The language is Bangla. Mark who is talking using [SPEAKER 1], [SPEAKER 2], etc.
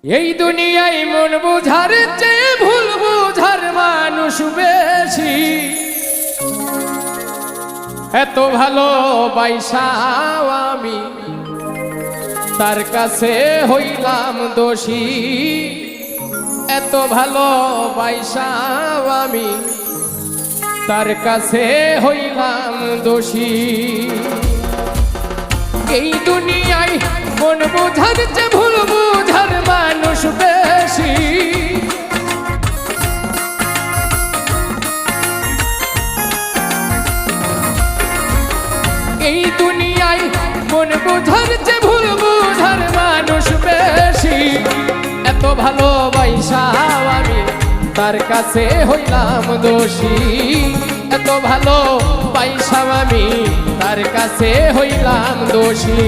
[SPEAKER 1] এই দুনিয়ায় মন বুঝার চেয়ে ভুল বুঝার মানুষ বেশি। এত ভালোবাসাও আমি তার কাছে হইলাম দোষী। এত ভালোবাসাও আমি তার কাছে হইলাম দোষী। এই দুনিয়ায় মন বুঝার চেয়ে ভুল বুঝার মানুষ বেশি। এই দুনিয়ায় মন বুঝার চেয়ে ভুল বুঝার মানুষ বেশি। এত ভালোবাসাও আমি তার কাছে হইলাম দোষী। এত ভালোবাসাও আমি তার কাছে হইলাম দোষী।